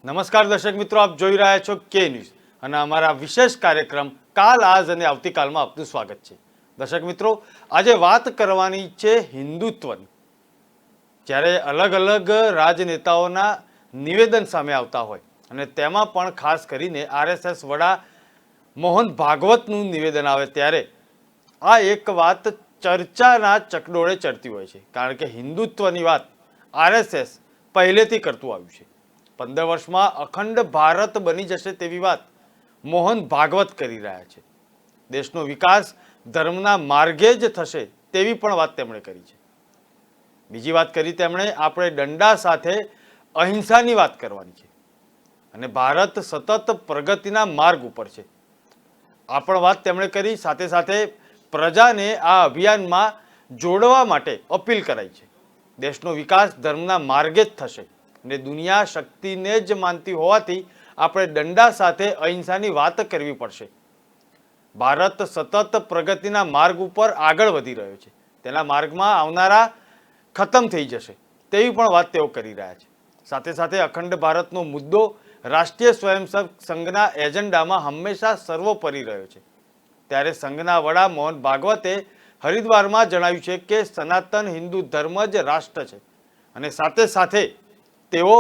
નમસ્કાર દર્શક મિત્રો, આપ જોઈ રહ્યા છો કે ન્યૂઝ અને અમારા વિશેષ કાર્યક્રમ કાલ આજ અને આવતીકાલમાં આપનું સ્વાગત છે। દર્શક મિત્રો, આજે વાત કરવાની છે હિન્દુત્વની। જ્યારે અલગ અલગ રાજનેતાઓના નિવેદન સામે આવતા હોય અને તેમાં પણ ખાસ કરીને આરએસએસ વડા મોહન ભાગવતનું નિવેદન આવે ત્યારે આ એક વાત ચર્ચાના ચકડોળે ચડતી હોય છે, કારણ કે હિન્દુત્વની વાત આરએસએસ પહેલેથી કરતું આવ્યું છે। 15 વર્ષમાં અખંડ ભારત બની જશે તેવી વાત મોહન ભાગવત કરી રહ્યા છે। દેશનો વિકાસ ધર્મના માર્ગે જ થશે તેવી પણ વાત તેમણે કરી છે। બીજી વાત કરી તેમણે આપણે દંડા સાથે અહિંસાની વાત કરવાની છે અને ભારત સતત પ્રગતિના માર્ગ ઉપર છે આ પણ વાત તેમણે કરી। સાથે સાથે પ્રજાને આ અભિયાનમાં જોડવા માટે અપીલ કરાઈ છે। દેશનો વિકાસ ધર્મના માર્ગે જ થશે અને દુનિયા શક્તિને જ માનતી હોવાથી આપણે દંડા સાથે અહિંસાની વાત કરવી પડશે। ભારત સતત પ્રગતિના માર્ગ ઉપર આગળ વધી રહ્યો છે, તેના માર્ગમાં આવનારા ખતમ થઈ જશે તેવી પણ વાત તેઓ કરી રહ્યા છે। સાથે સાથે અખંડ ભારતનો મુદ્દો રાષ્ટ્રીય સ્વયંસેવક સંઘના એજન્ડામાં હંમેશા સર્વોપરી રહ્યો છે। ત્યારે સંઘના વડા મોહન ભાગવતે હરિદ્વારમાં જણાવ્યું છે કે સનાતન હિન્દુ ધર્મ જ રાષ્ટ્ર છે અને સાથે સાથે તેઓ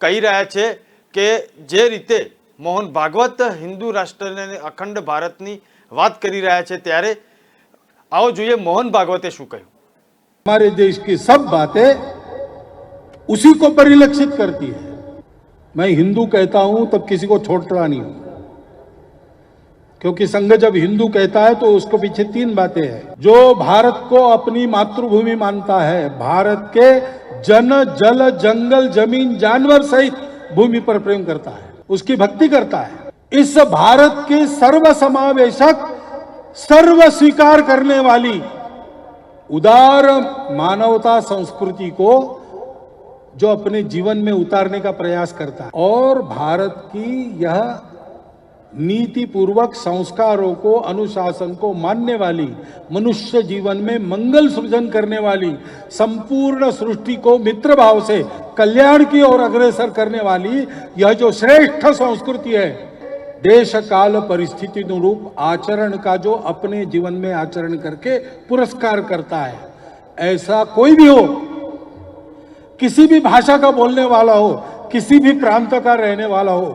કહી રહ્યા છે કે જે રીતે મોહન ભાગવત હિન્દુ રાષ્ટ્રને અખંડ ભારતની વાત કરી રહ્યા છે ત્યારે आओ જોઈએ મોહન ભાગવતે શું કહ્યું। हमारे देश की सब बातें उसी को परिलक्षित करती है। मैं हिंदू कहता हूं तब किसी को छोड़ता नहीं हूं, क्योंकि संघ जब हिंदू कहता है तो उसको पीछे 3 बातें हैं। जो भारत को अपनी मातृभूमि मानता है, भारत के जन जल जंगल जमीन जानवर सहित भूमि पर प्रेम करता है, उसकी भक्ति करता है। इस भारत की सर्वसमावेशक सर्व स्वीकार करने वाली उदार मानवता संस्कृति को जो अपने जीवन में उतारने का प्रयास करता है और भारत की यह नीति पूर्वक संस्कारों को अनुशासन को मानने वाली, मनुष्य जीवन में मंगल सृजन करने वाली, संपूर्ण सृष्टि को मित्र भाव से कल्याण की ओर अग्रसर करने वाली यह जो श्रेष्ठ संस्कृति है, देश काल परिस्थिति अनुरूप आचरण का जो अपने जीवन में आचरण करके पुरस्कार करता है, ऐसा कोई भी हो, किसी भी भाषा का बोलने वाला हो, किसी भी प्रांत का रहने वाला हो,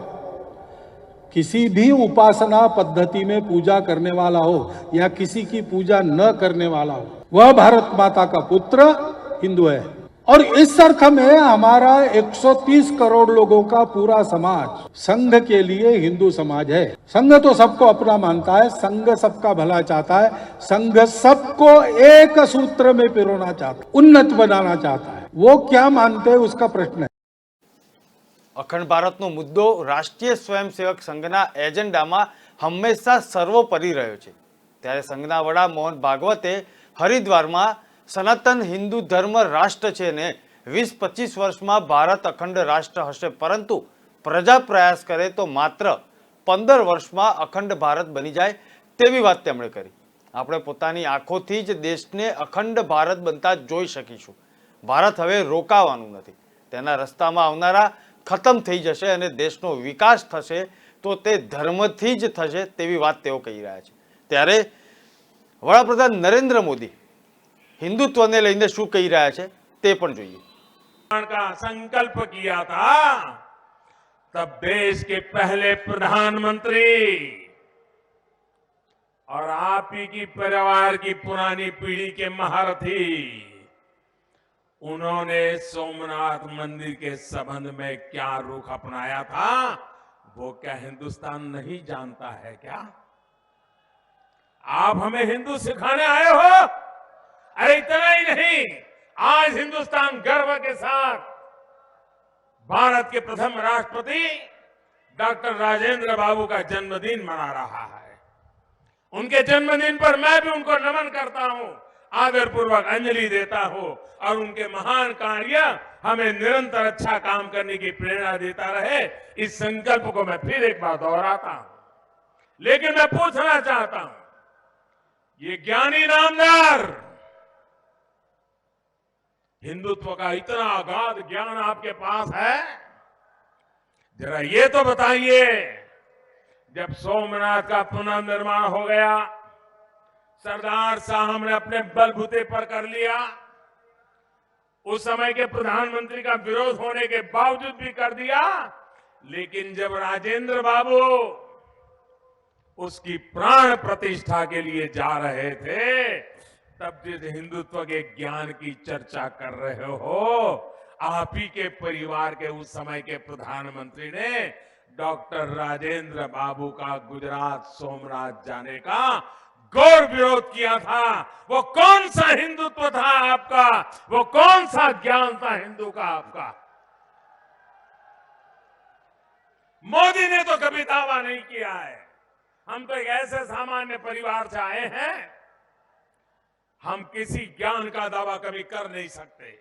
किसी भी उपासना पद्धति में पूजा करने वाला हो या किसी की पूजा न करने वाला हो, वह भारत माता का पुत्र हिंदू है। और इस अर्थ में हमारा 130 करोड़ लोगों का पूरा समाज संघ के लिए हिंदू समाज है। संघ तो सबको अपना मानता है, संघ सबका भला चाहता है, संघ सबको एक सूत्र में पिरोना चाहता है, उन्नत बनाना चाहता है। वो क्या मानते हैं उसका प्रश्न है। અખંડ ભારતનો મુદ્દો રાષ્ટ્રીય સ્વયંસેવક સંઘના એજન્ડામાં હંમેશા સર્વોપરી રહ્યો છે। ત્યારે સંઘના વડા મોહન ભાગવતે હરિદ્વારમાં સનાતન હિન્દુ ધર્મ રાષ્ટ્ર છે ને 20-25 વર્ષમાં ભારત અખંડ રાષ્ટ્ર હશે, પરંતુ પ્રજા પ્રયાસ કરે તો માત્ર 15 વર્ષમાં અખંડ ભારત બની જાય તેવી વાત તેમણે કરી। આપણે પોતાની આંખોથી જ દેશને અખંડ ભારત બનતા જોઈ શકીશું। ભારત હવે રોકાવાનું નથી, તેના રસ્તામાં આવનારા ખતમ થઈ જશે અને દેશનો વિકાસ થશે તો તે ધર્મથી જ થશે તેવી વાત તેઓ કહી રહ્યા છે। ત્યારે વડાપ્રધાન નરેન્દ્ર મોદી હિન્દુત્વને લઈને શું કહી રહ્યા છે તે પણ જોઈએ। का संकल्प किया था तब देश के पहले प्रधानमंत्री और आप ही की परिवार की पुरानी पीढ़ी के महारथी, उन्होंने सोमनाथ मंदिर के संबंध में क्या रुख अपनाया था वो क्या हिंदुस्तान नहीं जानता है क्या? आप हमें हिंदू सिखाने आए हो? अरे इतना ही नहीं, आज हिंदुस्तान गर्व के साथ भारत के प्रथम राष्ट्रपति डॉक्टर राजेंद्र बाबू का जन्मदिन मना रहा है। उनके जन्मदिन पर मैं भी उनको नमन करता हूं, आदरपूर्वक अंजलि देता हूं और उनके महान कार्य हमें निरंतर अच्छा काम करने की प्रेरणा देता रहे, इस संकल्प को मैं फिर एक बार दोहराता हूं। लेकिन मैं पूछना चाहता हूं, ये ज्ञानी नामदार हिंदुत्व का इतना अगाध ज्ञान आपके पास है, जरा ये तो बताइए, जब सोमनाथ का पुनर्निर्माण हो गया, सरदार साहब ने अपने बलबूते पर कर लिया, उस समय के प्रधानमंत्री का विरोध होने के बावजूद भी कर दिया, लेकिन जब राजेंद्र बाबू उसकी प्राण प्रतिष्ठा के लिए जा रहे थे, तब जिस हिंदुत्व के ज्ञान की चर्चा कर रहे हो, आप ही के परिवार के उस समय के प्रधानमंत्री ने डॉक्टर राजेंद्र बाबू का गुजरात सोमनाथ जाने का घोर विरोध किया था। वो कौन सा हिंदुत्व था आपका? वो कौन सा ज्ञान था हिंदू का आपका? मोदी ने तो कभी दावा नहीं किया है। हम तो एक ऐसे सामान्य परिवार से आए हैं, हम किसी ज्ञान का दावा कभी कर नहीं सकते,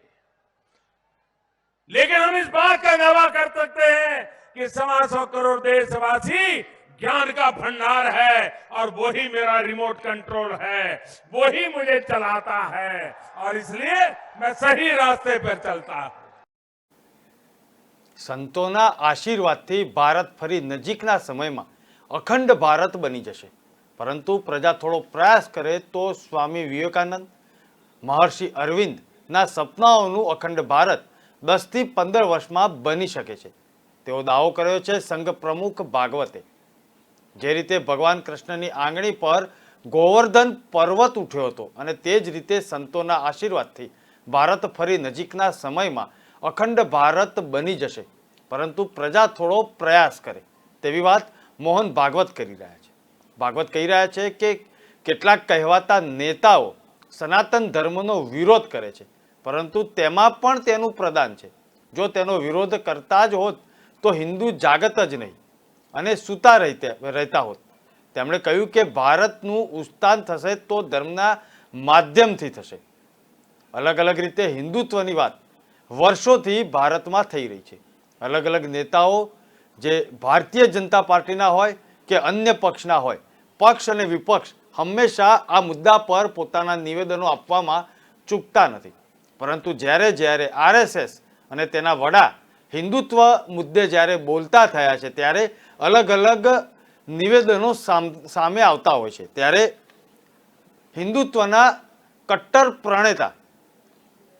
लेकिन हम इस बात का दावा कर सकते हैं कि 125 करोड़ देशवासी ज्ञान का भंडार है, और वही मेरा रिमोट कंट्रोल है, वही मुझे चलाता है, और इसलिए मैं सही रास्ते पर चलता हूं। સંતોના આશીર્વાદથી ભારત ફરી નજીકના સમયમાં અખંડ ભારત બની જશે, પરંતુ પ્રજા થોડો પ્રયાસ કરે તો સ્વામી વિવેકાનંદ, મહર્ષિ અરવિંદના સપનાઓનું અખંડ ભારત 10 થી 15 વર્ષમાં બની શકે છે તેવો દાવો કર્યો છે સંઘ પ્રમુખ ભાગવતે। જે રીતે ભગવાન કૃષ્ણની આંગળી પર ગોવર્ધન પર્વત ઉઠ્યો હતો અને તે જ રીતે સંતોના આશીર્વાદથી ભારત ફરી નજીકના સમયમાં અખંડ ભારત બની જશે, પરંતુ પ્રજા થોડો પ્રયાસ કરે તેવી વાત મોહન ભાગવત કરી રહ્યા છે। ભાગવત કહી રહ્યા છે કે કેટલાક કહેવાતા નેતાઓ સનાતન ધર્મનો વિરોધ કરે છે, પરંતુ તેમાં પણ તેનું પ્રદાન છે। જો તેનો વિરોધ કરતા જ હોત તો હિન્દુ જાગત જ નહીં અને સૂતા રહેતા હોત। તેમણે કહ્યું કે ભારતનું ઉત્થાન થશે તો ધર્મના માધ્યમથી થશે। અલગ અલગ રીતે હિન્દુત્વની વાત વર્ષોથી ભારતમાં થઈ રહી છે। અલગ અલગ નેતાઓ જે ભારતીય જનતા પાર્ટીના હોય કે અન્ય પક્ષના હોય, પક્ષ અને વિપક્ષ હંમેશા આ મુદ્દા પર પોતાના નિવેદનો આપવામાં ચૂકતા નથી, પરંતુ જ્યારે જ્યારે આરએસએસ અને તેના વડા હિન્દુત્વ મુદ્દે જ્યારે બોલતા થયા છે ત્યારે અલગ અલગ નિવેદનો સામે આવતા હોય છે। ત્યારે હિન્દુત્વના કટ્ટર પ્રણેતા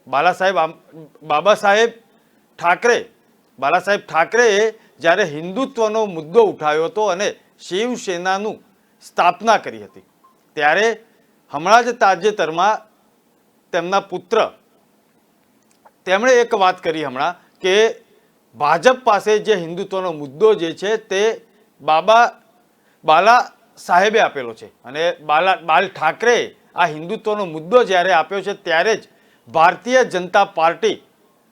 બાલા સાહેબ ઠાકરેએ જ્યારે હિન્દુત્વનો મુદ્દો ઉઠાવ્યો હતો અને શિવસેનાનું સ્થાપના કરી હતી, ત્યારે હમણાં જ તાજેતરમાં તેમના પુત્ર તેમણે એક વાત કરી હમણાં કે ભાજપ પાસે જે હિન્દુત્વનો મુદ્દો જે છે તે બાલા સાહેબે આપેલો છે, અને બાલ ઠાકરેએ આ હિન્દુત્વનો મુદ્દો જ્યારે આપ્યો છે ત્યારે જ ભારતીય જનતા પાર્ટી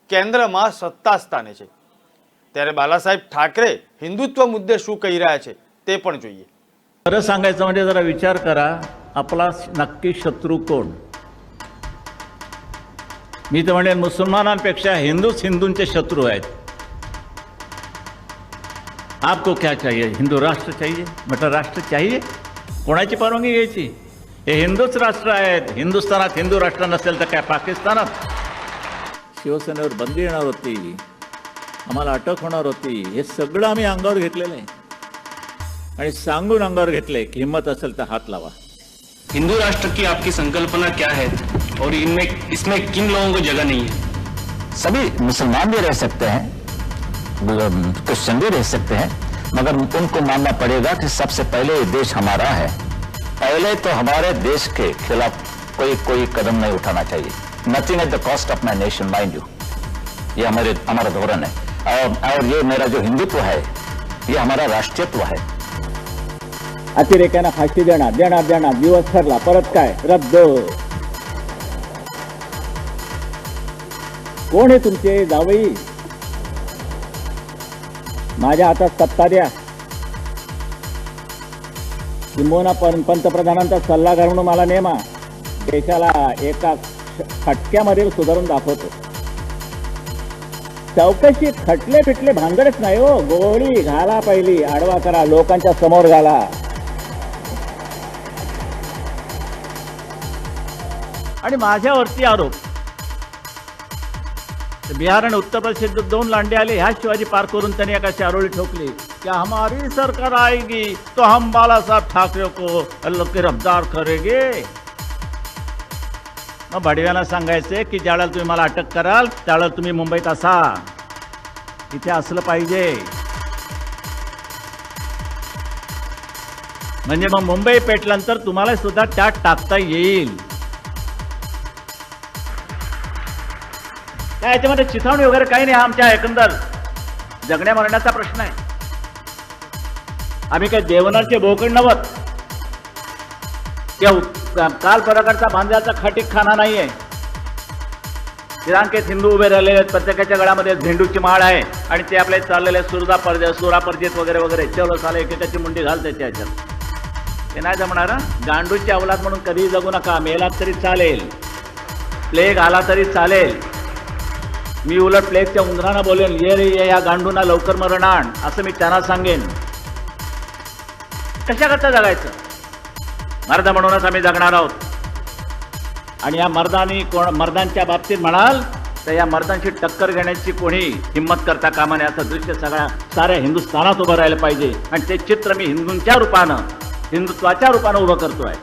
કેન્દ્રમાં સત્તા સ્થાને છે। ત્યારે બાલા સાહેબ ઠાકરે હિન્દુત્વ મુદ્દે શું કહી રહ્યા છે તે પણ જોઈએ। खरं सांगायचं म्हणजे जरा विचार करा, आपला नक्की शत्रू कोण? मी तर म्हणेन मुसलमानांपेक्षा हिंदूच हिंदूंचे शत्रू आहेत। आपको क्या चाहिए? हिंदू राष्ट्र चाहिए? म्हटलं राष्ट्र चाहिए, कोणाची परवानगी घ्यायची? हे हिंदूच राष्ट्र आहेत। हिंदुस्थानात हिंदू राष्ट्र नसेल तर काय पाकिस्तानात? शिवसेनेवर बंदी येणार होती, आम्हाला अटक होणार होती, हे सगळं आम्ही अंगावर घेतलेलं आहे आणि सांगून अंगावर घेतले की हिम्मत असेल तर हात लावा। हिंदू राष्ट्र की आपकी संकल्पना क्या है और इनमें इसमें किन लोगों को जगह नहीं है? सभी मुसलमान भी रह सकते हैं, क्रिश्चियन भी रह सकते हैं, मगर उनको मानना पड़ेगा कि सबसे पहले ये देश हमारा है। पहले तो हमारे देश के खिलाफ कोई कदम नहीं उठाना चाहिए। Nothing at the cost of my nation, mind you, ये हमारा धोरण है। और ये मेरा जो हिंदुत्व है ये हमारा राष्ट्रीयत्व है। अतिरेक्यांना फाशी देणार दिवस ठरला, परत काय रद्द। कोण आहे तुमचे जावई? माझ्या हातात सत्ता द्या, किंबहुना पंतप्रधानांचा सल्लागार म्हणून मला नेमा, देशाला एका खटक्यामध्ये सुधारून दाखवतो। चौकशी खटले पिटले भांगडच नाही हो, गोळी घाला, पहिली आडवा करा, लोकांच्या समोर घाला। आणि माझ्यावरती आरोप बिहार आणि उत्तर प्रदेश 2 लांडे आले, ह्या शिवाजी पार करून त्यांनी एका चारोळी ठोकली की हमारी सरकार आएगी तो हम बाळासाहेब ठाकरे को गिरफ्तार करेंगे. मग भडव्यांना सांगायचे की ज्यावेळेला तुम्ही मला अटक कराल त्यावेळेला तुम्ही मुंबईत असा, इथे असलं पाहिजे. म्हणजे मग मुंबई पेटल्यानंतर तुम्हाला सुद्धा त्यात टाकता येईल. काय याच्यामध्ये चिथावणी वगैरे काही नाही. हा आमच्या एकंदर जगण्या मरण्याचा प्रश्न आहे. आम्ही काही देवनारचे बोकड नव्हत किंवा काल प्रकारचा बांध्याचा खटीक खाना नाहीये. श्रीलंकेत हिंदू उभे राहिलेले आहेत, प्रत्येकाच्या गळ्यामध्ये झेंडूची माळ आहे आणि ते आपले चाललेले सुरापर्जित वगैरे वगैरे. चलो साले एकेकाची मुंडी घाल त्याच्या ह्याच्यात. ते नाही जमणार. गांडूची अवलाद म्हणून कधीही जगू नका. मेलात तरी चालेल, प्लेग आला तरी चालेल. मी उलट प्लेगच्या उंदरांना बोलेन, ये रे ये, या गांडूंना लवकर मरण आण, असं मी त्यांना सांगेन. कशा करता जगायचं? मर्द म्हणूनच आम्ही जगणार आहोत. आणि या मर्दांच्या बाबतीत म्हणाल तर या मर्दांची टक्कर घेण्याची कोणी हिंमत करता कामा नये. असं दृश्य साऱ्या हिंदुस्थानात उभं राहिलं पाहिजे. आणि ते चित्र मी हिंदुत्वाच्या रूपानं उभं करतोय.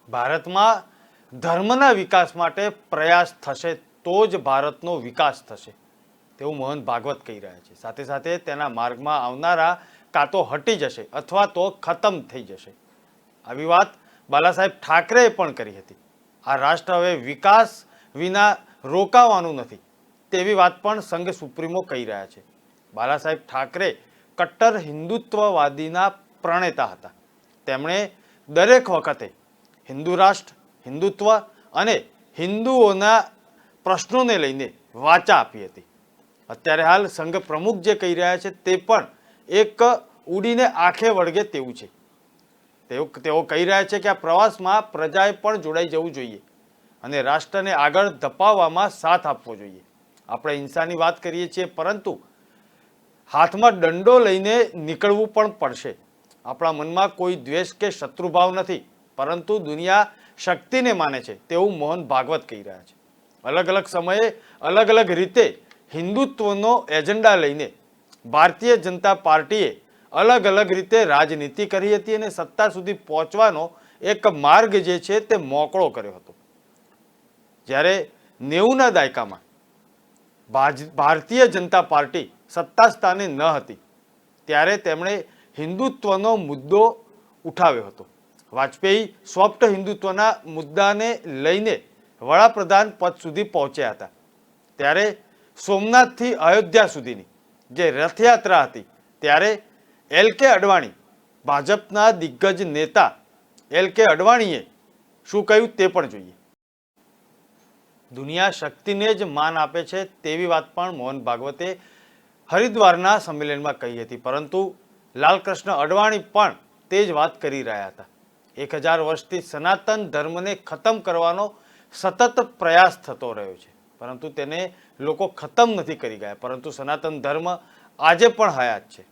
ભારતમાં ધર્મના વિકાસ માટે પ્રયાસ થશે તો જ ભારતનો વિકાસ થશે તેવું મોહન ભાગવત કહી રહ્યા છે. સાથે સાથે તેના માર્ગમાં આવનારા કાં તો હટી જશે અથવા તો ખતમ થઈ જશે. આવી વાત બાલાસાહેબ ઠાકરેએ પણ કરી હતી. આ રાષ્ટ્ર હવે વિકાસ વિના રોકાવાનું નથી તેવી વાત પણ સંઘ સુપ્રીમો કહી રહ્યા છે. બાલાસાહેબ ઠાકરે કટ્ટર હિન્દુત્વવાદીના પ્રણેતા હતા. તેમણે દરેક વખતે હિન્દુ રાષ્ટ્ર, હિન્દુત્વ અને હિન્દુઓના પ્રશ્નોને લઈને વાચા આપી હતી. અત્યારે હાલ સંઘ પ્રમુખ જે કહી રહ્યા છે તે પણ એક ઉડીને આંખે વળગે તેવું છે. તેઓ કહી રહ્યા છે કે આ પ્રવાસમાં પ્રજાએ પણ જોડાઈ જવું જોઈએ અને રાષ્ટ્રને આગળ ધપાવવામાં સાથ આપવો જોઈએ. આપણે હિંસાની વાત કરીએ છીએ પરંતુ હાથમાં દંડો લઈને નીકળવું પણ પડશે. આપણા મનમાં કોઈ દ્વેષ કે શત્રુભાવ નથી પરંતુ દુનિયા શક્તિને માને છે તેવું મોહન ભાગવત કહી રહ્યા છે. અલગ અલગ સમયે અલગ અલગ રીતે હિન્દુત્વનો એજન્ડા લઈને ભારતીય જનતા પાર્ટીએ અલગ અલગ રીતે રાજનીતિ કરી હતી અને સત્તા સુધી પહોંચવાનો એક માર્ગ જે છે તે મોકળો કર્યો હતો. જ્યારે 90ના દાયકામાં ભારતીય જનતા પાર્ટી સત્તા સ્થાને ન હતી ત્યારે તેમણે હિન્દુત્વનો મુદ્દો ઉઠાવ્યો હતો. વાજપેયી સોફ્ટ હિન્દુત્વના મુદ્દાને લઈને વડાપ્રધાન પદ સુધી પહોંચ્યા હતા. ત્યારે સોમનાથથી અયોધ્યા સુધીની જે રથયાત્રા હતી ત્યારે એલ.કે. અડવાણી, ભાજપના દિગ્ગજ નેતા એલ.કે. અડવાણીએ શું કહ્યું તે પણ જોઈએ. દુનિયા શક્તિને જ માન આપે છે તેવી વાત પણ મોહન ભાગવતે હરિદ્વારના સંમેલનમાં કહી હતી. પરંતુ લાલકૃષ્ણ અડવાણી પણ તે જ વાત કરી રહ્યા હતા. 1000 વર્ષથી સનાતન ધર્મને ખતમ કરવાનો સતત પ્રયાસ થતો રહ્યો છે પરંતુ તેને લોકો ખતમ નથી કરી ગયા. પરંતુ સનાતન ધર્મ આજે પણ હયાત છે.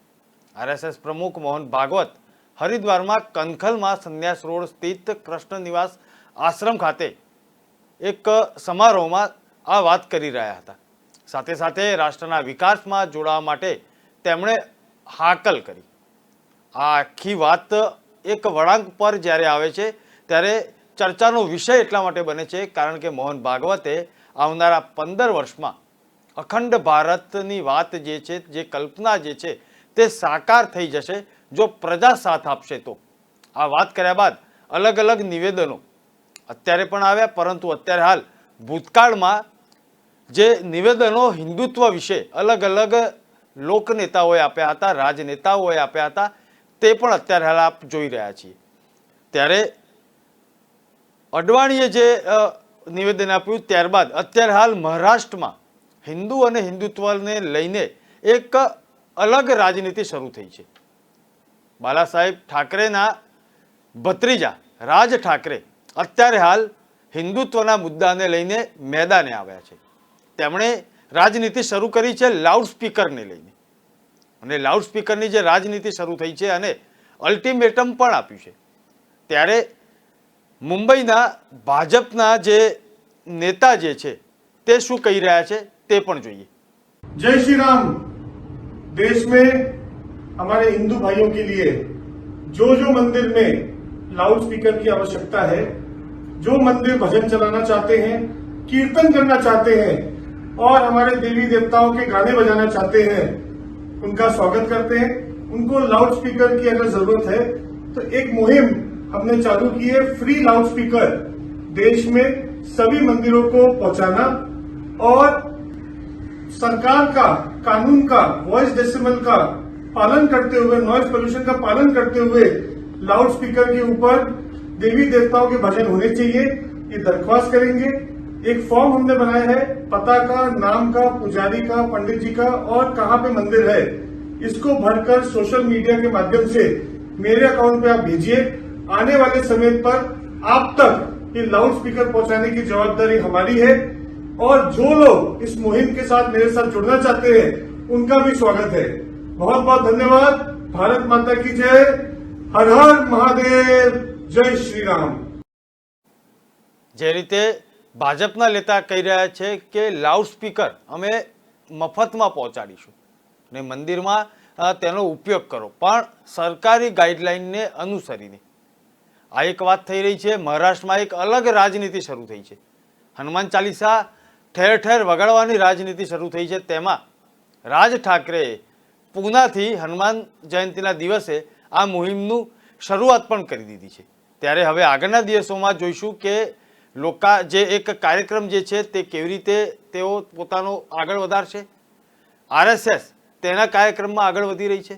આરએસએસ પ્રમુખ મોહન ભાગવત હરિદ્વારમાં કનખલમાં સંન્યાસ રોડ સ્થિત કૃષ્ણ નિવાસ આશ્રમ ખાતે એક સમારોહમાં આ વાત કરી રહ્યા હતા. સાથે સાથે રાષ્ટ્રના વિકાસમાં જોડાવા માટે તેમણે હાકલ કરી. આ આખી વાત એક વળાંક પર જ્યારે આવે છે ત્યારે ચર્ચાનો વિષય એટલા માટે બને છે કારણ કે મોહન ભાગવતે આવનારા 15 વર્ષમાં અખંડ ભારતની વાત જે છે, જે કલ્પના જે છે તે સાકાર થઈ જશે જો પ્રજા સાથ આપશે તો. આ વાત કર્યા બાદ અલગ અલગ નિવેદનો અત્યારે પણ આવ્યા પરંતુ અત્યારે હાલ ભૂતકાળમાં જે નિવેદનો હિન્દુત્વ વિશે અલગ અલગ લોકનેતાઓએ આપ્યા હતા, રાજનેતાઓએ આપ્યા હતા તે પણ અત્યારે હાલ આપ જોઈ રહ્યા છીએ. ત્યારે અડવાણીએ જે નિવેદન આપ્યું ત્યારબાદ અત્યારે હાલ મહારાષ્ટ્રમાં હિન્દુ અને હિન્દુત્વને લઈને એક અલગ રાજનીતિ શરૂ થઈ છે. બાલાસાહેબ ઠાકરેના ભત્રીજા રાજ ઠાકરે અત્યારે હાલ હિન્દુત્વના મુદ્દાને લઈને મેદાને આવ્યા છે. તેમણે રાજનીતિ શરૂ કરી છે લાઉડસ્પીકરને લઈને અને લાઉડસ્પીકરની જે રાજનીતિ શરૂ થઈ છે અને અલ્ટિમેટમ પણ આપ્યું છે. ત્યારે મુંબઈના ભાજપના જે નેતા જે છે તે શું કહી રહ્યા છે તે પણ જોઈએ. जय श्री राम। देश में हमारे हिंदू भाइयों के लिए जो मंदिर में लाउड स्पीकर की आवश्यकता है, जो मंदिर भजन चलाना चाहते हैं, कीर्तन करना चाहते हैं और हमारे देवी देवताओं के गाने बजाना चाहते हैं, उनका स्वागत करते हैं। उनको लाउड स्पीकर की अगर जरूरत है तो एक मुहिम हमने चालू की है, फ्री लाउड स्पीकर देश में सभी मंदिरों को पहुंचाना और सरकार का कानून का वॉइस डेसिमल का पालन करते हुए, नॉइज पोल्यूशन का पालन करते हुए लाउड स्पीकर के ऊपर देवी देवताओं के भजन होने चाहिए। ये दरख्वास्त करेंगे। एक फॉर्म हमने बनाया है, पता का, नाम का, पुजारी का, पंडित जी का और कहाँ पे मंदिर है, इसको भरकर सोशल मीडिया के माध्यम से मेरे अकाउंट पे आप भेजिए। आने वाले समय पर आप तक ये लाउड स्पीकर पहुंचाने की जवाबदारी हमारी है और जो लोग इस मुहिम के साथ मेरे साथ जुड़ना चाहते हैं उनका भी स्वागत है। बहुत बहुत धन्यवाद। भारत माता की जय। हर हर महादेव। जय श्री राम। જે રીતે ભાજપના નેતા કહી રહ્યા છે કે લાઉડ સ્પીકર અમે મફતમાં પહોંચાડીશું ને મંદિરમાં તેનો ઉપયોગ કરો, પણ સરકારી ગાઈડલાઈનને અનુસરીને. આ એક વાત થઈ રહી છે. મહારાષ્ટ્રમાં એક અલગ રાજનીતિ શરૂ થઈ છે. હનુમાન ચાલીસા ઠેર ઠેર વગાડવાની રાજનીતિ શરૂ થઈ છે. તેમાં રાજ ઠાકરેએ પૂનાથી હનુમાન જયંતિના દિવસે આ મુહિમનું શરૂઆત પણ કરી દીધી છે. ત્યારે હવે આગળના દિવસોમાં જોઈશું કે લોકા જે એક કાર્યક્રમ જે છે તે કેવી રીતે તેઓ પોતાનો આગળ વધારશે. આરએસએસ તેના કાર્યક્રમમાં આગળ વધી રહી છે.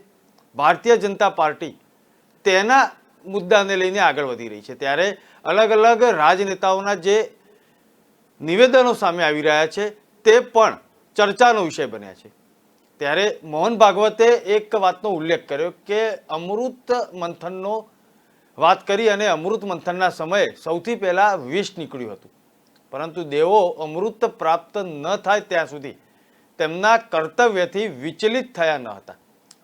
ભારતીય જનતા પાર્ટી તેના મુદ્દાને લઈને આગળ વધી રહી છે. ત્યારે અલગ અલગ રાજનેતાઓના જે નિવેદનો સામે આવી રહ્યા છે તે પણ ચર્ચાનો વિષય બન્યા છે. ત્યારે મોહન ભાગવતે એક વાતનો ઉલ્લેખ કર્યો કે અમૃત મંથનનો વાત કરી અને અમૃત મંથનના સમયે સૌથી પહેલા વિષ નીકળ્યું હતું, પરંતુ દેવો અમૃત પ્રાપ્ત ન થાય ત્યાં સુધી તેમના કર્તવ્યથી વિચલિત થયા ન હતા.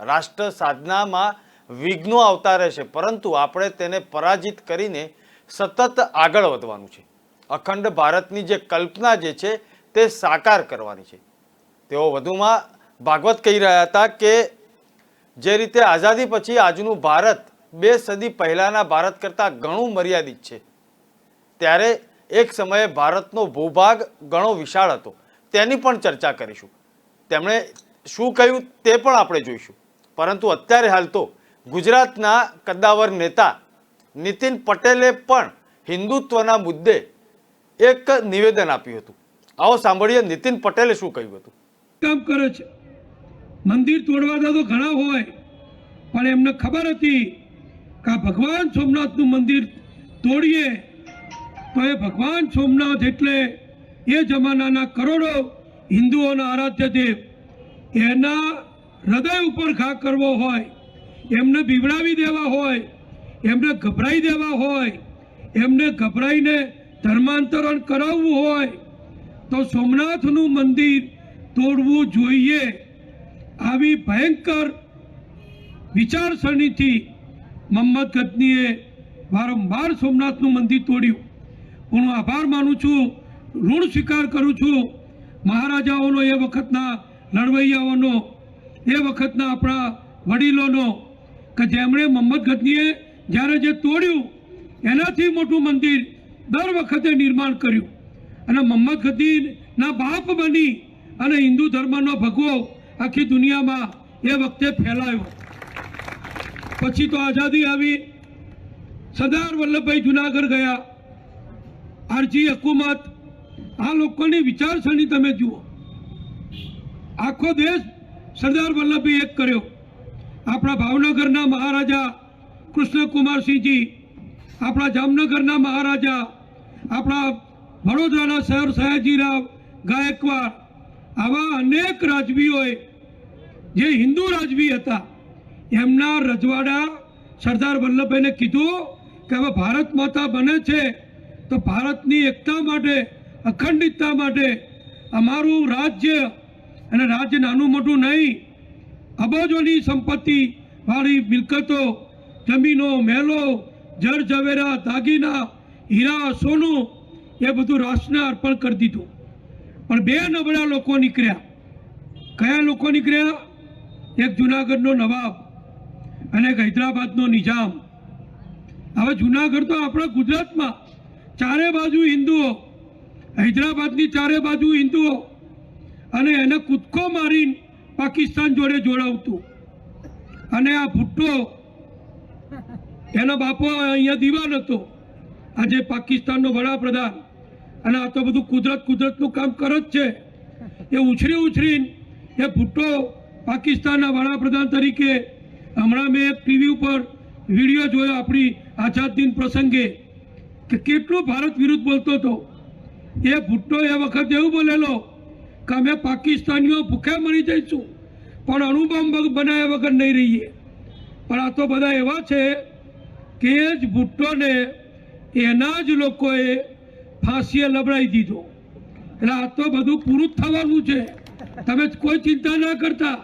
રાષ્ટ્ર સાધનામાં વિઘ્નો આવતા રહેશે, પરંતુ આપણે તેને પરાજિત કરીને સતત આગળ વધવાનું છે. અખંડ ભારતની જે કલ્પના જે છે તે સાકાર કરવાની છે. તેઓ વધુમાં ભાગવત કહી રહ્યા હતા કે જે રીતે આઝાદી પછી આજનું ભારત 2 સદી પહેલાના ભારત કરતાં ઘણું મર્યાદિત છે, ત્યારે એક સમયે ભારતનો ભૂભાગ ઘણો વિશાળ હતો. તેની પણ ચર્ચા કરીશું. તેમણે શું કહ્યું તે પણ આપણે જોઈશું. પરંતુ અત્યારે હાલ તો ગુજરાતના કદ્દાવર નેતા નીતિન પટેલે પણ હિન્દુત્વના મુદ્દે એક નિવેદન આપ્યું હતું. આવો સાંભળીએ નીતિન પટેલે શું કહ્યું હતું. કામ કરે છે, મંદિર તોડવાના તો ઘણા હોય, પણ એમને ખબર હતી કે ભગવાન સોમનાથનું મંદિર તોડીએ તો એ ભગવાન સોમનાથ એટલે એ જમાનાના કરોડો હિન્દુઓના આરાધ્ય દેવ, એના હૃદય ઉપર ઘા કરવો હોય, એમને બીવડાવી દેવા હોય, એમને ગભરાઈ દેવા હોય, એમને ગભરાઈને ધર્માંતરણ કરાવવું હોય તો સોમનાથનું મંદિર તોડવું જોઈએ. આવી ભયંકર વિચારસરણીથી મોહમ્મદ ગઝનીએ વારંવાર સોમનાથનું મંદિર તોડ્યું. હું આભાર માનું છું, ઋણ સ્વીકાર કરું છું મહારાજાઓનો, એ વખતના લડવૈયાઓનો, એ વખતના આપણા વડીલોનો, કે જેમણે મોહમ્મદ ગઝનીએ જ્યારે જે તોડ્યું એનાથી મોટું મંદિર દર વખતે નિર્માણ કર્યું અને મોહમ્મદ ગઝનીના બાપ બની અને હિન્દુ ધર્મનો ભગવો આખી દુનિયામાં એ વખતે ફેલાયો. પછી તો આઝાદી આવી, સરદાર વલ્લભભાઈ જુનાગઢ ગયા, આરજી હકુમત, આ લોકોની વિચારસરણી તમે જુઓ. આખો દેશ સરદાર વલ્લભભાઈ એક કર્યો. આપણા ભાવનગરના મહારાજા કૃષ્ણકુમારસિંહજી, આપણા જામનગરના મહારાજા, આપણા વડોદરાના સર સયાજીરાવ ગાયકવાડ, આવા અનેક રાજવીઓએ જે હિન્દુ રાજવી હતા એમના રજવાડા સરદાર વલ્લભભાઈને કીધું કે હવે ભારત માતા બને છે તો ભારતની એકતા માટે, અખંડિતતા માટે અમારું રાજ્ય, અને રાજ્ય નાનું મોટું નહીં, અબજોની સંપત્તિ વાળી મિલકતો, જમીનો, મહેલો, જળ ઝવેરા, દાગીના, હીરા, સોનું, એ બધું રાષ્ટ્રને અર્પણ કરી દીધું. પણ બે નબળા લોકો નીકળ્યા. કયા લોકો નીકળ્યા? એક જુનાગઢનો નવાબ અને એક હૈદરાબાદનો નિજામ. હવે જુનાગઢ તો આપણા ગુજરાતમાં ચારે બાજુ હિન્દુઓ, હૈદરાબાદની ચારે બાજુ હિન્દુઓ, અને એને કૂદકો મારીને પાકિસ્તાન જોડે જોડાવતું. અને આ ભુટ્ટો, એનો બાપો અહીંયા દીવાન હતો, આજે પાકિસ્તાનનો વડાપ્રધાન. અને આ તો બધું કુદરતનું કામ કરે જ છે. એ ઉછરીને એ ભુટ્ટો પાકિસ્તાનના વડાપ્રધાન તરીકે, હમણાં મેં એક ટીવી ઉપર વિડીયો જોયો આપણી આઝાદ દિન પ્રસંગે, કે કેટલું ભારત વિરુદ્ધ બોલતો હતો. એ ભુટ્ટો એ વખત એવું બોલેલો કે અમે પાકિસ્તાનીઓ ભૂખ્યા મરી જઈશું પણ અણુબોમ્બ બનાવ્યા વગર નહીં રહીએ. પણ આ તો બધા એવા છે કે એ જ ભુટ્ટોને એના જ લોકોએ ફાંસીએ લબડાવી દીધો. એટલે આ તો બધું પૂરું જ થવાનું છે, તમે કોઈ ચિંતા ના કરતા.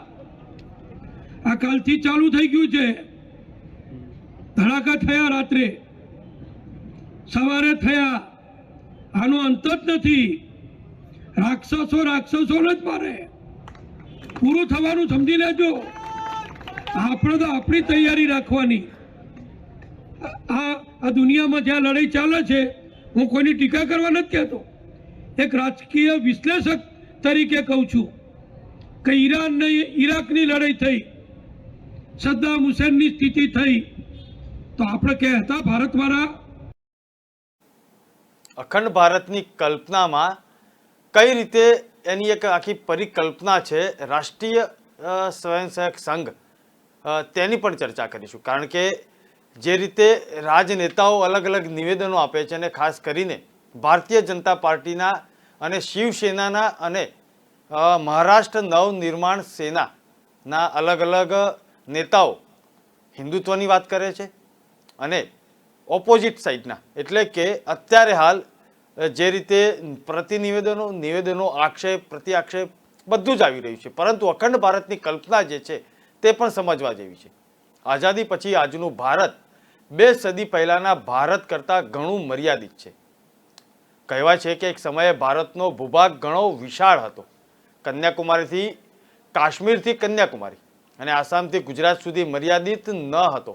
આ કાલથી ચાલુ થઈ ગયું છે. ધડાકા થયા, રાત્રે સવારે થયા, આનો અંત જ નથી. રાક્ષસો જ મારે. પૂરું થવાનું સમજી લેજો. આપણે તો આપણી તૈયારી રાખવાની. આ દુનિયામાં જ્યાં લડાઈ ચાલે છે, હું કોઈની ટીકા કરવા નથી કહેતો, એક રાજકીય વિશ્લેષક તરીકે કહું છું કે ઈરાકની લડાઈ થઈ, સદ્દામ હુસેનની સ્થિતિ થઈ, તો આપણે કહેતા ભારતવાળા અખંડ ભારતની કલ્પનામાં કઈ રીતે એની એક આખી પરિકલ્પના છે રાષ્ટ્રીય સ્વયંસેવક સંઘ, તેની પણ ચર્ચા કરીશું. કારણ કે જે રીતે રાજનેતાઓ અલગ અલગ નિવેદનો આપે છે, અને ખાસ કરીને ભારતીય જનતા પાર્ટીના અને શિવસેનાના અને મહારાષ્ટ્ર નવનિર્માણ સેનાના અલગ અલગ નેતાઓ હિન્દુત્વની વાત કરે છે, અને ઓપોઝિટ સાઈડના, એટલે કે અત્યારે હાલ જે રીતે નિવેદનો આક્ષેપ પ્રતિ આક્ષેપ બધું જ આવી રહ્યું છે. પરંતુ અખંડ ભારતની કલ્પના જે છે તે પણ સમજવા જેવી છે. આઝાદી પછી આજનું ભારત 2 સદી પહેલાના ભારત કરતાં ઘણું મર્યાદિત છે. કહેવાય છે કે એક સમયે ભારતનો ભૂભાગ ઘણો વિશાળ હતો. કન્યાકુમારીથી કાશ્મીરથી કન્યાકુમારી અને આસામથી ગુજરાત સુધી મર્યાદિત ન હતો.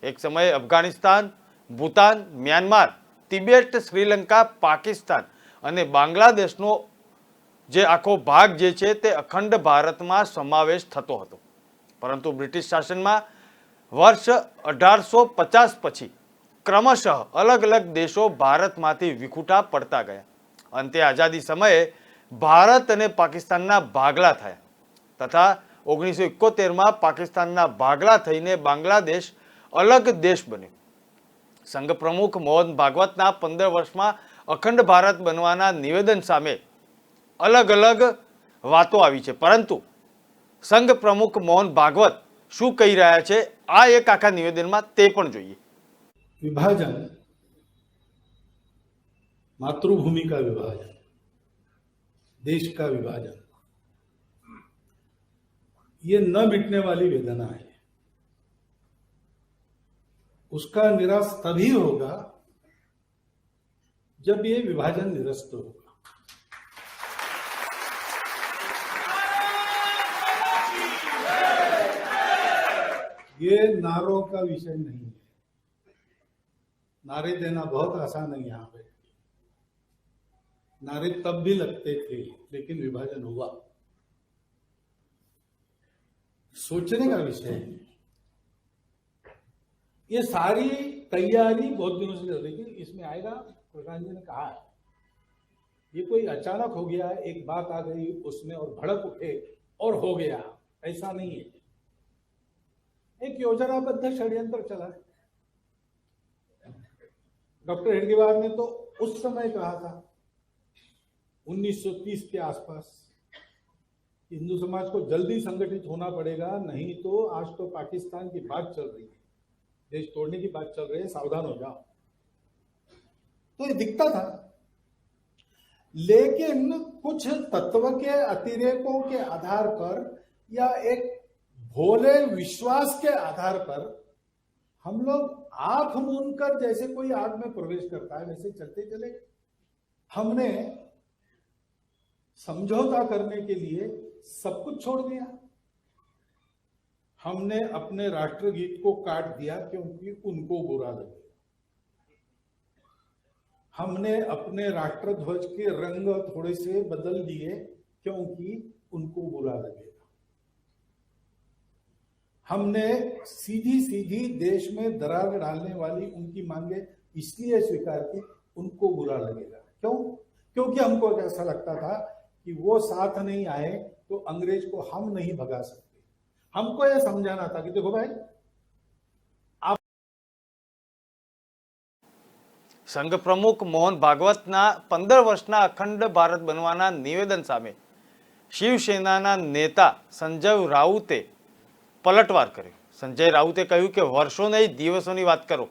એક સમયે અફઘાનિસ્તાન, ભૂતાન, મ્યાનમાર, તિબેટ, શ્રીલંકા, પાકિસ્તાન અને બાંગ્લાદેશનો જે આખો ભાગ જે છે તે અખંડ ભારતમાં સમાવેશ થતો હતો. પરંતુ બ્રિટિશ શાસનમાં વર્ષ 1850 પછી ક્રમશઃ અલગ અલગ દેશો ભારતમાંથી વિખૂટા પડતા ગયા. અંતે આઝાદી સમયે ભારત અને પાકિસ્તાનના ભાગલા થયા તથા 1971માં પાકિસ્તાનના ભાગલા થઈને બાંગ્લાદેશ અલગ દેશ બન્યો. સંઘ પ્રમુખ મોહન ભાગવતના 15 વર્ષમાં અખંડ ભારત બનવાના નિવેદન સામે અલગ અલગ વાતો આવી છે, પરંતુ સંઘ પ્રમુખ મોહન ભાગવત શું કહી રહ્યા છે આ એક આખા નિવેદનમાં તે પણ જોઈએ. विभाजन, मातृभूमि का विभाजन, देश का विभाजन, ये न मिटने वाली वेदना है. उसका निराश तभी होगा जब ये विभाजन निरस्त होगा. ये नारों का विषय नहीं है. नारे देना बहुत आसान है. यहां पे नारे तब भी लगते थे, लेकिन विभाजन हुआ. सोचने का विषय है. ये सारी तैयारी बहुत दिनों से चल रही थी. इसमें आएगा, प्रकाश जी ने कहा है, ये कोई अचानक हो गया, एक बात आ गई उसमें और भड़क उठे और हो गया, ऐसा नहीं है. एक योजनाबद्ध षड्यंत्र चला है. डॉक्टर हेडगेवार ने तो उस समय कहा था 1930 के आसपास, हिंदू समाज को जल्दी संगठित होना पड़ेगा, नहीं तो आज तो पाकिस्तान की बात चल रही है, देश तोड़ने की बात चल रही है, सावधान हो जाओ. तो ये दिखता था. लेकिन कुछ तत्व के अतिरेकों के आधार पर या एक भोले विश्वास के आधार पर हम लोग आंख मूंदकर जैसे कोई आग में प्रवेश करता है वैसे चलते चले. हमने समझौता करने के लिए सब कुछ छोड़ दिया। हमने अपने राष्ट्रगीत को काट दिया क्योंकि उनको बुरा लगे। हमने अपने राष्ट्रध्वज के रंग थोड़े से बदल दिए क्योंकि उनको बुरा लगेगा। हमने सीधी सीधी देश में दरार डालने वाली उनकी मांगे इसलिए स्वीकार की, उनको बुरा लगेगा। क्यों? क्योंकि हमको ऐसा लगता था कि वो साथ नहीं आए तो अंग्रेज को हम नहीं भगा सकते। हमको यह समझाना था कि देखो भाई, સંઘ પ્રમુખ મોહન ભાગવતના 15 વર્ષના અખંડ ભારત બનવાના નિવેદન સામે શિવસેનાના નેતા સંજય રાઉતે પલટવાર કર્યો। સંજય રાઉતે કહ્યું કે વર્ષો નહીં દિવસોની વાત કરો,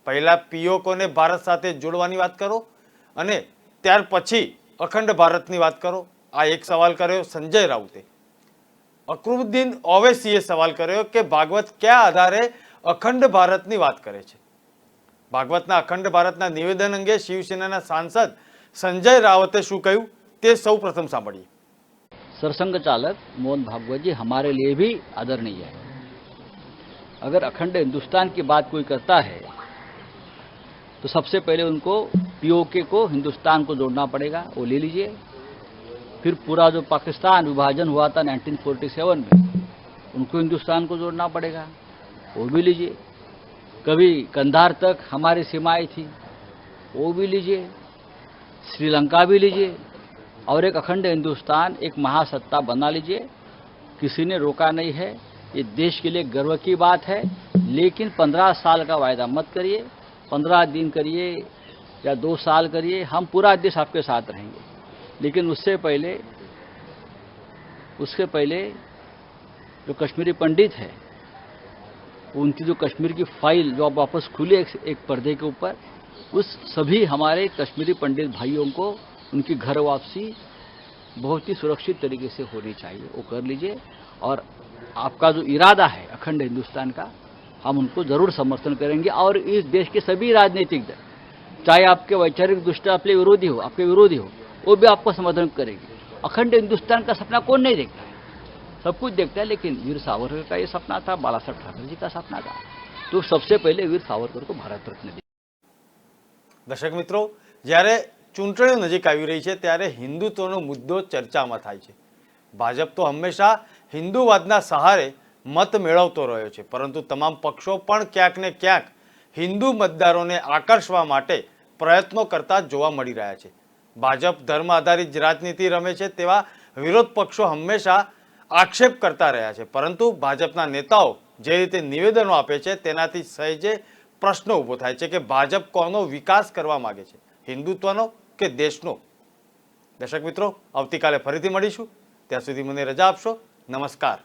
પહેલા પીઓકોને ભારત સાથે જોડવાની વાત કરો અને ત્યાર પછી અખંડ ભારતની વાત કરો। આ એક સવાલ કર્યો સંજય રાઉતે। અકરુદ્દીન ઓવૈસીએ સવાલ કર્યો કે ભાગવત કયા આધારે અખંડ ભારતની વાત કરે છે। ભાગવતના અખંડ ભારતના નિવેદન અંગે શિવસેનાના સાંસદ સંજય રાવતે શું કહ્યું તે સૌ પ્રથમ સાંભળીએ। सरसंघ चालक मोहन भागवत जी हमारे लिए भी आदरणीय है। अगर अखंड हिंदुस्तान की बात कोई करता है तो सबसे पहले उनको पीओके को हिंदुस्तान को जोड़ना पड़ेगा, वो ले लीजिए। फिर पूरा जो पाकिस्तान विभाजन हुआ था 1947 में, उनको हिंदुस्तान को जोड़ना पड़ेगा, वो भी लीजिए। कभी कंधार तक हमारी सीमाएं थी, वो भी लीजिए। श्रीलंका भी लीजिए और एक अखंड हिंदुस्तान, एक महासत्ता बना लीजिए। किसी ने रोका नहीं है, ये देश के लिए गर्व की बात है। लेकिन 15 साल का वायदा मत करिए, 15 दिन करिए या 2 साल करिए, हम पूरा देश आपके साथ रहेंगे। लेकिन उससे पहले जो कश्मीरी पंडित है, उनकी जो कश्मीर की फाइल जो अब वापस खुली एक पर्दे के ऊपर, उस सभी हमारे कश्मीरी पंडित भाइयों को उनकी घर वापसी बहुत ही सुरक्षित तरीके से होनी चाहिए, वो कर लीजिए। और आपका जो इरादा है अखंड हिंदुस्तान का, हम उनको जरूर समर्थन करेंगे। और इस देश के सभी राजनीतिक दल, चाहे आपके वैचारिक दृष्टि आपके विरोधी हो, वो भी आपको समर्थन करेंगे। अखंड हिंदुस्तान का सपना कौन नहीं देखता है? सब कुछ देखता है। लेकिन वीर सावरकर का ये सपना था, बाला साहब ठाकरे जी का सपना था, तो सबसे पहले वीर सावरकर को भारत रत्न दिया। દર્શક મિત્રો, જ્યારે ચૂંટણીઓ નજીક આવી રહી છે ત્યારે હિન્દુત્વનો મુદ્દો ચર્ચામાં થાય છે। ભાજપ તો હંમેશા હિન્દુવાદના સહારે મત મેળવતો રહ્યો છે, પરંતુ તમામ પક્ષો પણ ક્યાંક ને ક્યાંક હિન્દુ મતદારોને આકર્ષવા માટે પ્રયત્નો કરતા જોવા મળી રહ્યા છે। ભાજપ ધર્મ આધારિત રાજનીતિ રમે છે તેવા વિરોધ પક્ષો હંમેશા આક્ષેપ કરતા રહ્યા છે, પરંતુ ભાજપના નેતાઓ જે રીતે નિવેદનો આપે છે તેનાથી સહેજે પ્રશ્ન ઊભો થાય છે કે ભાજપ કોનો વિકાસ કરવા માંગે છે, હિન્દુત્વનો કે દેશનો। દર્શક મિત્રો, આવતીકાલે ફરીથી મળીશું, ત્યાં સુધી મને રજા આપશો। નમસ્કાર।